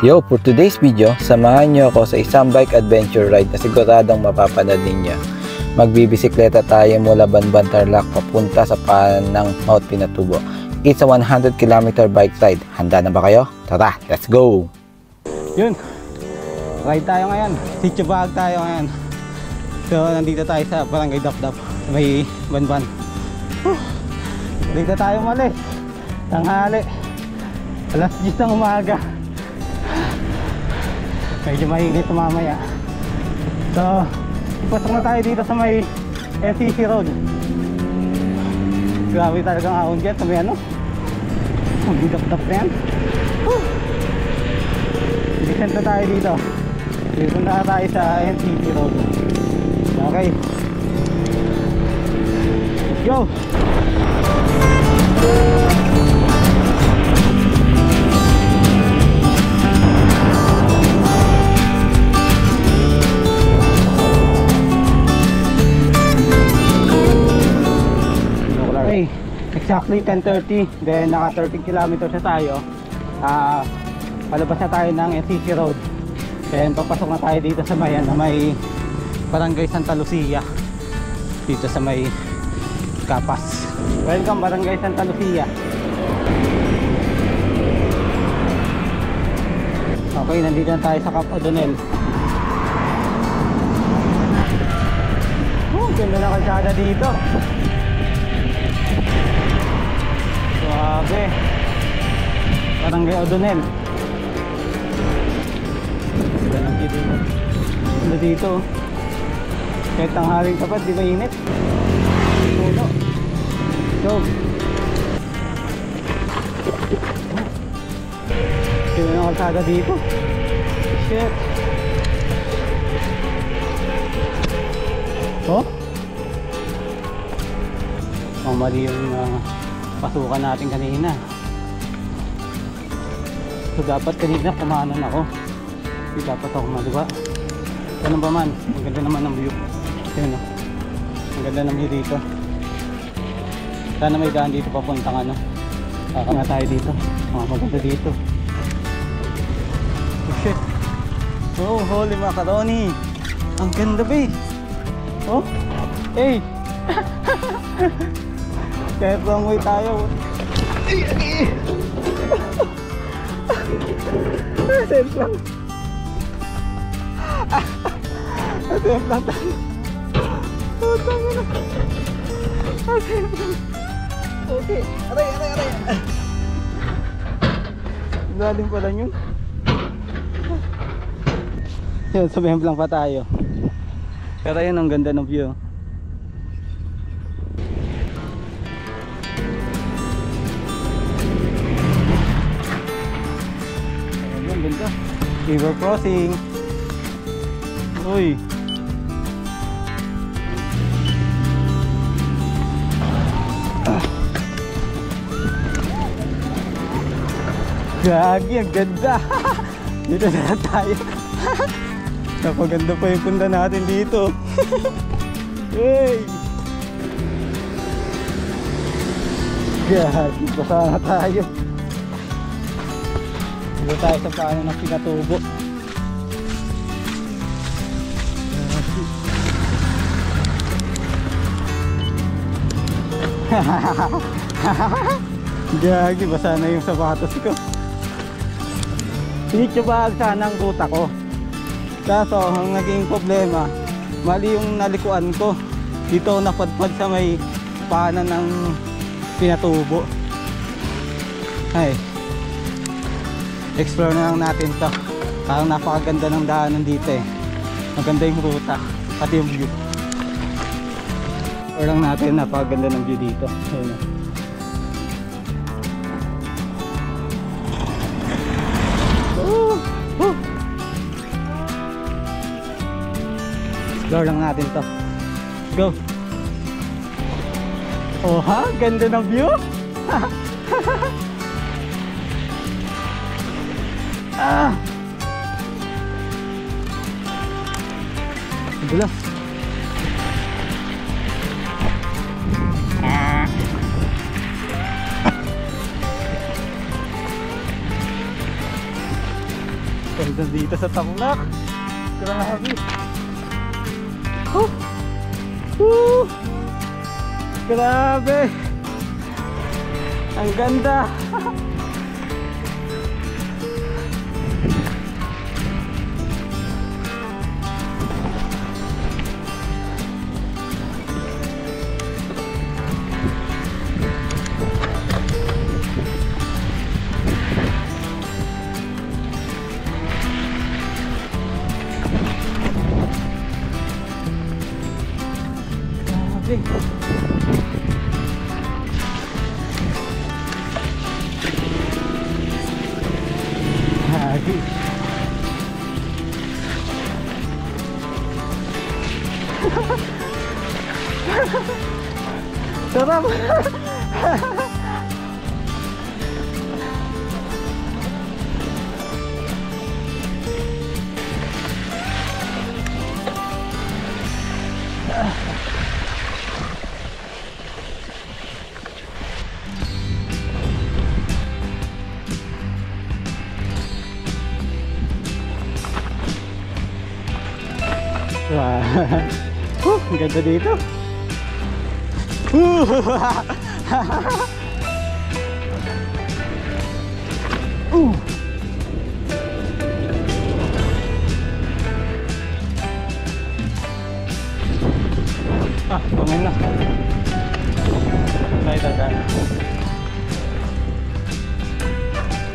Yo, for today's video, samahan nyo ako sa isang bike adventure ride na siguradong mapapanood ninyo. Magbibisikleta tayo mula Banban Tarlac papunta sa paanan ng Mount Pinatubo. It's a 100 km bike ride. Handa na ba kayo? Tara, let's go! Yun, ride tayo ngayon. Sitio Bahag tayo ngayon. So, nandito tayo sa Barangay Dapdap, may Banban. Dito tayo umalis. Tanghali. Alas 10 ng umaga. Medyo mahigit mamaya. So, ipasok na tayo dito sa may NCC Road. Grabe talagang ahon dyan sa may ano. Magdidap-dap na yan. Descent na tayo dito. Dito na tayo sa NCC Road. Okay, let's go! Okay, exactly 10:30. Then naka 13 kilometers na tayo. Palabas na tayo ng NCC Road. Then papasok na tayo dito sa may, may Barangay Santa Lucia. Dito sa may Kapas. Welcome Barangay Santa Lucia. Okay, nandito na tayo sa Cap O'Donnell. Ganda na kalsada dito. Grabe. Barangay O'Donnell. Ganda dito. Kahit tanghaling tapat, di ba init? Puno. Go. Sino na kalsada dito? Shit. Oh? Oh, mali yung pasukan natin kanina. So dapat kanina kumanan ako. Hindi dapat ako maliwa. Ano ba man? Ang ganda naman ng view. Ayan o. Ang ganda ng view dito. Sana may daan dito papuntang ano. Kaka nga tayo dito. Mga maganda dito. Oh shit. Oh, holy macaroni. Ang ganda ba eh. Oh. Hey. Kahit long way tayo. Safe lang. Safe lang tayo. Safe lang. Okay. Aray. Galing pala yun. Yun, sumemp lang pa tayo. Pero yun, ang ganda ng view. Ang ganda. River crossing. Uy. Gagi, ang ganda. Dito na tayo. Napaganda pa yung punta natin dito. Hey! Gagi, basa na tayo. Dito tayo sa paanan ng Pinatubo. Gagi, basa na yung sapatos ko. Sitio Bahag sana ang ruta ko. Kaso ang naging problema, mali yung nalikuan ko. Dito napadpad sa may paanan ng Pinatubo. Ay, explore na lang natin to. Parang napakaganda ng daanan dito eh. Maganda yung ruta, pati yung view. Explore lang natin, napakaganda ng view dito. Ayun. Explore lang natin to. Go. Oh ha, ganda ng view. Dulas. Ganda dito sa Tarlac. Grabe. Grabe. Ang ganda. Hagi. Sarap. Wow. Ang ganda dito. Pangin na. Naitagan.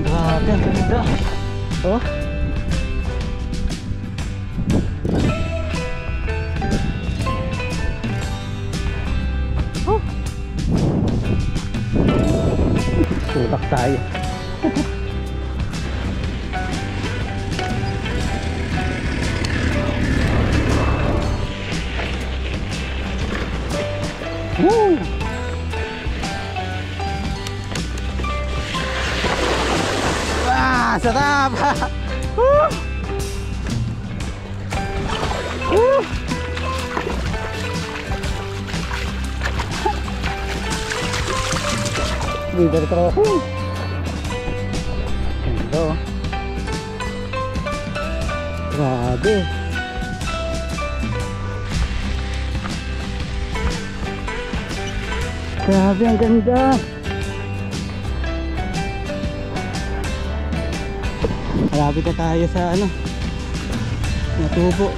Grabe, ang ganda. Oh. Tutak tayo. Woo! Wah, sarap! Woo! Woo! Leader crossing. Ganda. Grabe. Grabe, ang ganda. Malapit na tayo sa Natubo.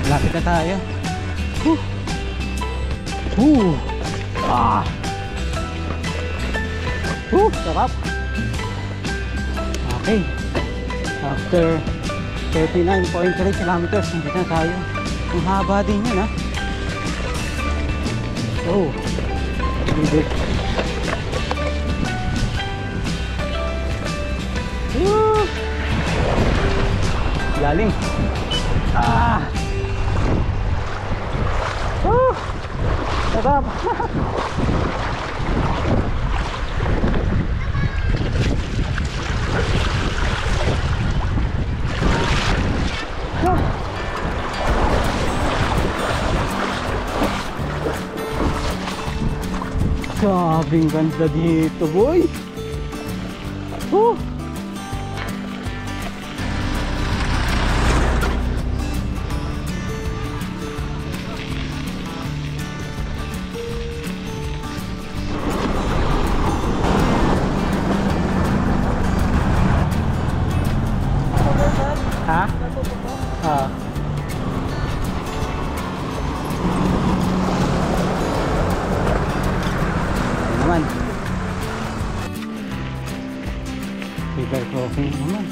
Malapit na tayo. Sarap. Okay. After 39.3 kilometers, nandito na tayo. Ang haba din yan, ha? Oh. Bibig. Lalim. Sarap. Sabing ganda dito, boy. Ha? Naman. River crossing naman.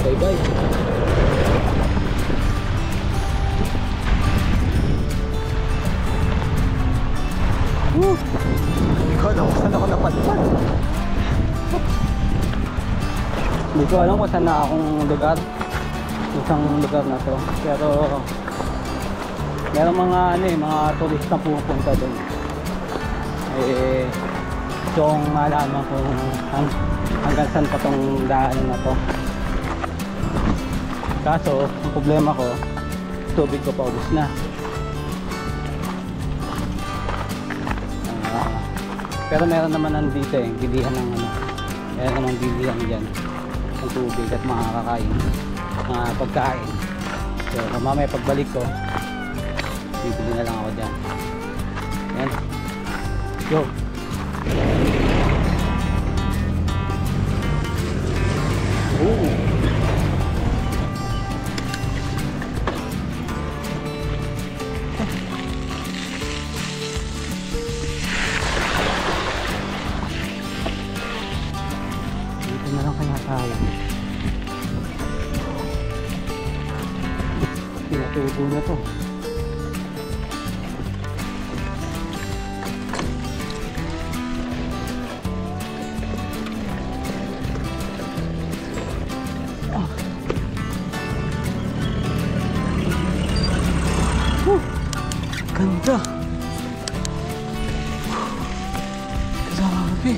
Bye-bye. Ikaw na kung saan ako napadpad. Hindi ko alam kung saan na akong lugar, isang lugar na to, pero meron mga ano eh, mga turista pupunta doon. Eh, gusto kong malaman kung hanggang saan pa tong daanan na to. Kaso ang problema ko, tubig ko pa ubos na. Pero meron naman nandito eh, bilihan ng ano, meron naman bilihan dyan ng tubig at mga kakain, mga pagkain. So mamaya pagbalik ko, bibili na lang ako dyan. Yan, go. Dito na lang kaya tayo. Pinatubo na to. Ganda. Grabe.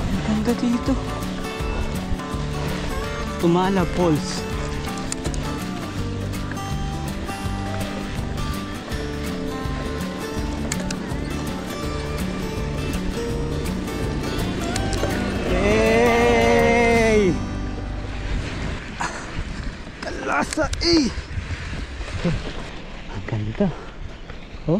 Ang ganda dito. Tumala Falls. Yay! Kalasa eh! Ang ganda. Oh.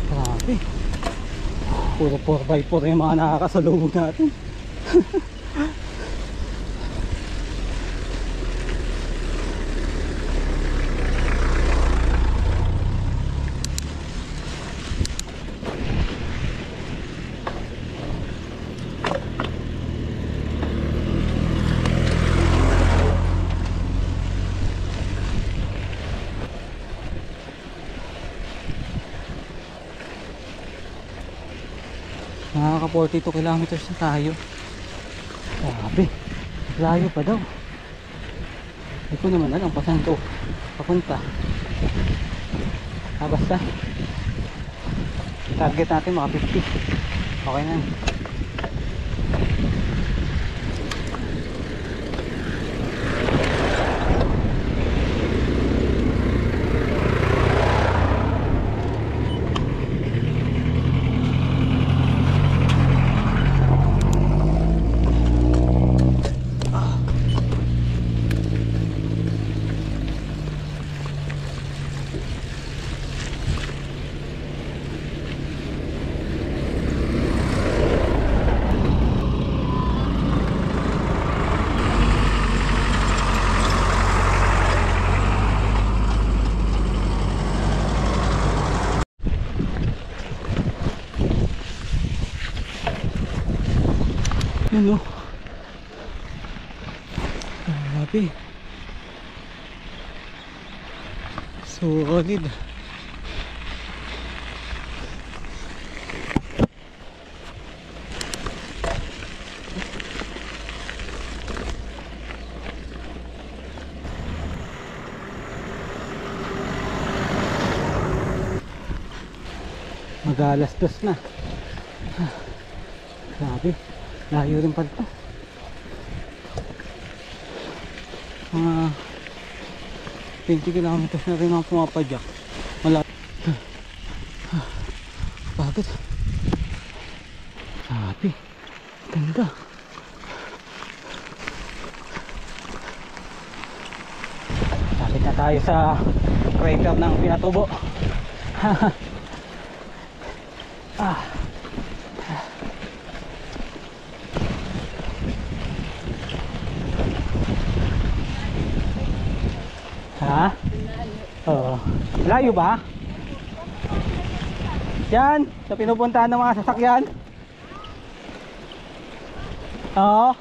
Grabe. Puro 4x4 yung mga nakakasalubog natin. Nakaka 42 kilometers na tayo. Grabe, layo pa daw. Hindi ko naman alam pasan to papunta. Basta target natin mga 50. Okay na. Ano? Grabe. Solid. Mag-alas 2 na. Grabe. Layo rin pala ito. Mga 20 kilometers na rin ang pumapadyak. Malayo. Bakit? Grabe. Ganda. Lapit na tayo sa crater ng Pinatubo. Ha? Oo. Layo ba? Yan, sa pinupuntahan ng mga sasakyan. Oo.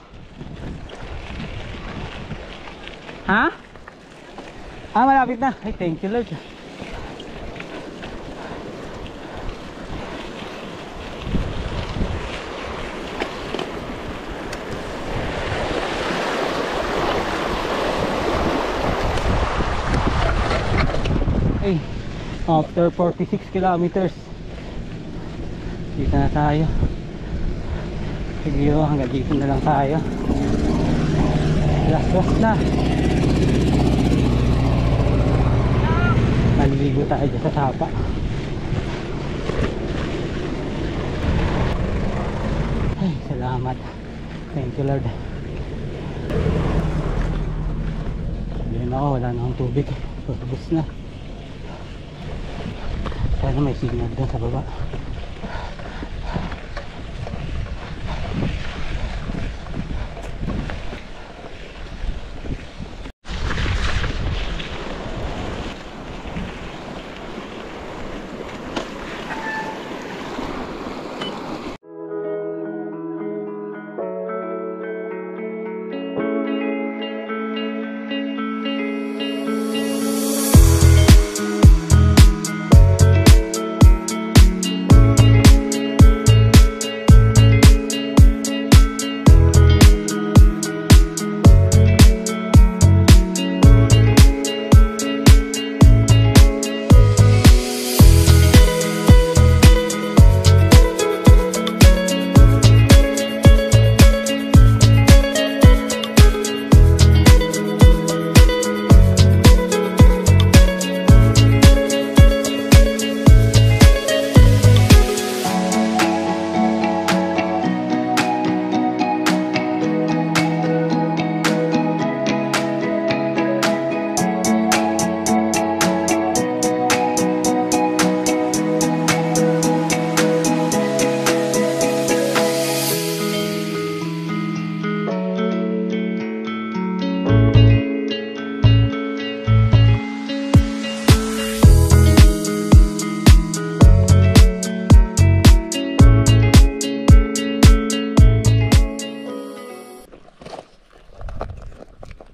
Ha? Malapit na. Ay, thank you Lord. Ay, after 46 kilometers dito na tayo. Sige, hanggang dito na lang tayo. Last na. Naliligo tayo dyan sa sapa. Ay, salamat. Thank you Lord. Sabihin ako, wala na akong tubig. Pagkabos na. Sana may signal doon sa baba.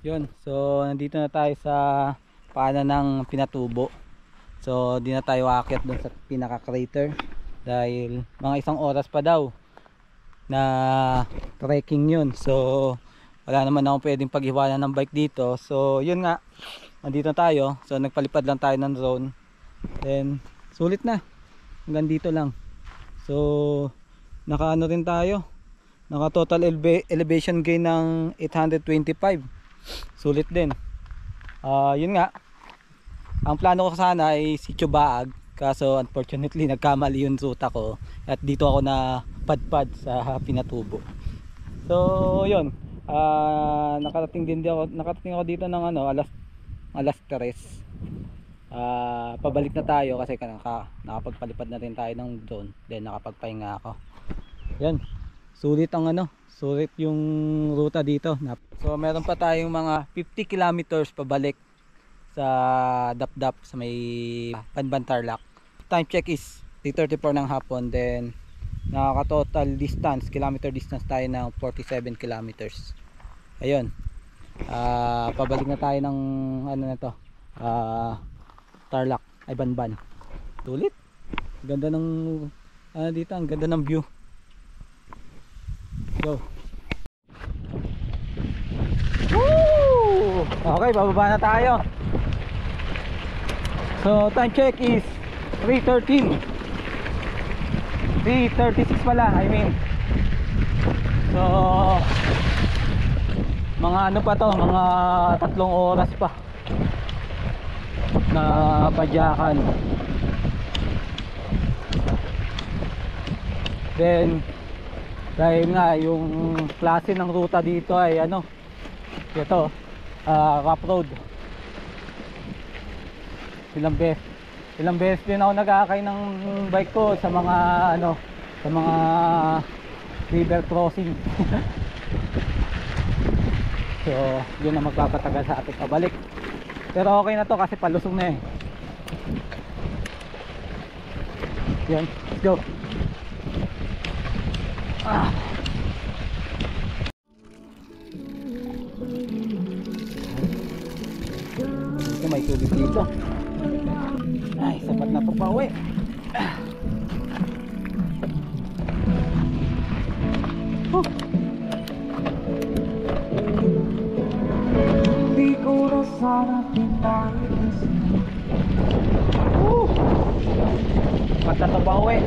Yun, so nandito na tayo sa paanan ng Pinatubo. So di na tayo aakyat dun sa pinaka crater dahil mga 1 oras pa daw na trekking yun. So wala naman akong pwedeng pag-iwanan ng bike dito. So yun nga, nandito na tayo. So nagpalipad lang tayo ng drone. Then sulit na, hanggang dito lang. So naka ano rin tayo, naka total elevation gain ng 825. Sulit din. Yun nga, ang plano ko sana ay Sitio Baag, kaso unfortunately nagkamali yung ruta ko at dito ako na padpad sa Pinatubo. So yun, nakarating ako dito ng alas 3. Pabalik na tayo kasi nakapagpalipad na rin tayo ng drone, then nakapagpahinga ako. Yan, sulit yung ruta dito. So meron pa tayong mga 50 kilometers pabalik sa Dapdap sa may Banban Tarlac. Time check is 3:34 ng hapon, then nakaka-total kilometer distance tayo ng 47 kilometers. Ayun. Pabalik na tayo ng Tarlac ay Banban. Tulit. Ganda ng dito, ang ganda ng view. Go. Woo! Okay, bababa na tayo. So time check is 3:13. 3:36 pala, I mean. So mga mga 3 oras pa na padyakan. Then dahil nga yung klase ng ruta dito ay ito, rough road. Ilang beses din ako nag-aakay ng bike ko sa mga river crossing. So yun ang magpapatagal sa ating pabalik. Pero okay na to kasi palusong na eh. Yan, let's go. Dito may tubig dito. Ay, sapat na to pa uwi. Di ko na sana pinayos. Sapat na to pa uwi.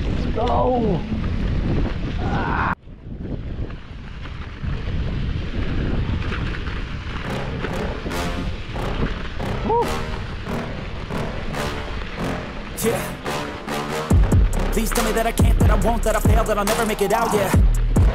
Let's go. Yeah. Please tell me that I can't, that I won't, that I fail, that I'll never make it out, yeah.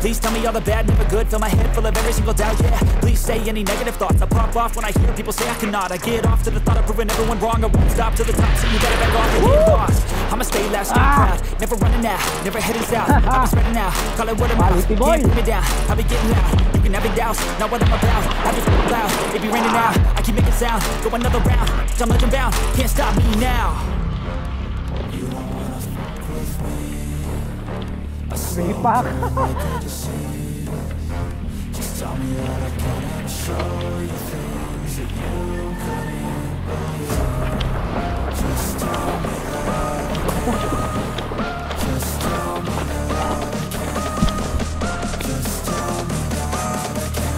Please tell me all the bad, never good, fill my head full of every single doubt, yeah. Please say any negative thoughts, I pop off when I hear people say I cannot. I get off to the thought of proving everyone wrong, I won't stop to the top, so you better back off and get lost. I'ma stay loud, stay proud, never running out, never heading south. I'll be spreading out, call it word of mouth, can't put me down, I'll be getting loud. You can have it doubts, not what I'm about, I be f***ing loud, it be raining out, I keep making sound, go another round, I'm legend bound, can't stop me now. Sipak. Just tell me that I can show you things that you couldn't believe. Just tell me that I can. Just tell me that I can. Just tell me that I can.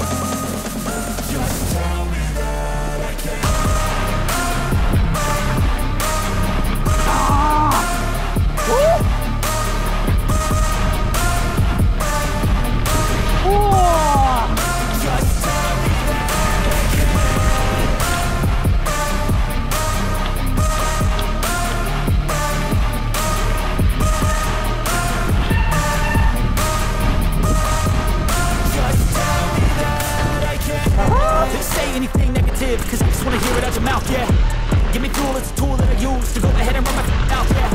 Just tell me that I can. Cause I just wanna hear it out your mouth, yeah. Give me fuel, it's a tool that I use to go ahead and run my mouth, yeah.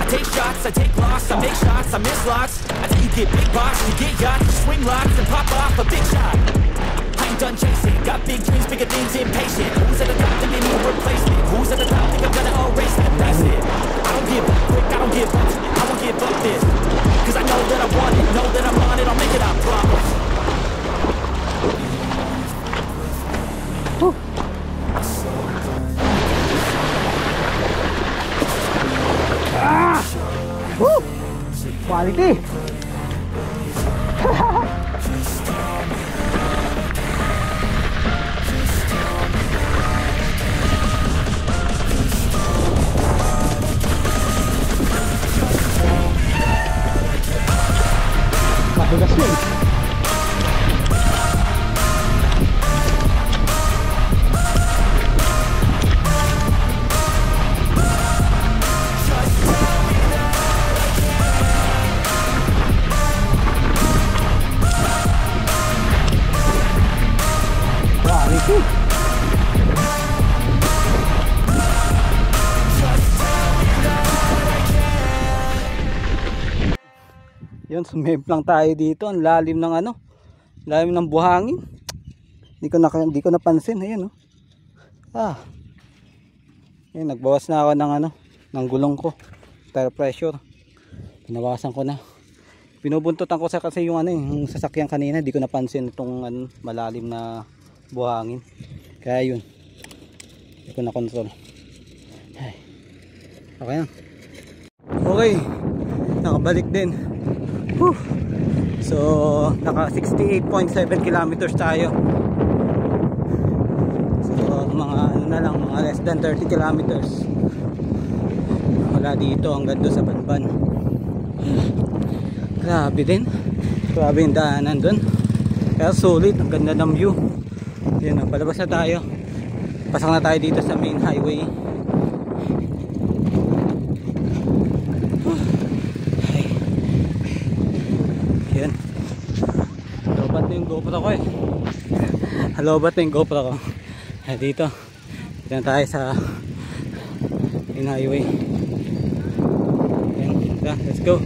I take shots, I take loss, I make shots, I miss lots. I tell you get big box, you get yachts, you swing locks and pop off a big shot. I ain't done chasing, got big dreams, bigger things, impatient. Who's at the top, think they need a replacement? Who's at the top, think I'm gonna erase them, that's it. I don't give up quick, I don't give up, I won't give up this. Cause I know that I want it, know that I'm on it, I'll make it, I promise. Quality. Madulas yun. Yun, sumip lang tayo dito. Ang lalim ng ano, lalim ng buhangin. Hindi ko napansin. Ayun, oh. Ayun, nagbawas na ako ng ano, ng gulong ko, tire pressure. Pinawasan ko na. Binubuntutan ko kasi yung ano, yung sasakyan kanina, hindi ko napansin itong ano, malalim na buhangin. Kaya yun, hindi ko na control. Okay na. Okay, nakabalik din. Whew. So naka 68.7 kilometers tayo. So mga ano na lang, mga less than 30 kilometers. Wala dito hanggang doon sa Banban. Grabe din. Grabe yung daanan doon. Pero sulit, ang ganda ng view. Yun, palabas na tayo. Pasok na tayo dito sa main highway. Yan. Halobat na yung GoPro ko eh. Halobat na yung GoPro ko. Dito. Dito na tayo sa main highway. Yan. Let's go.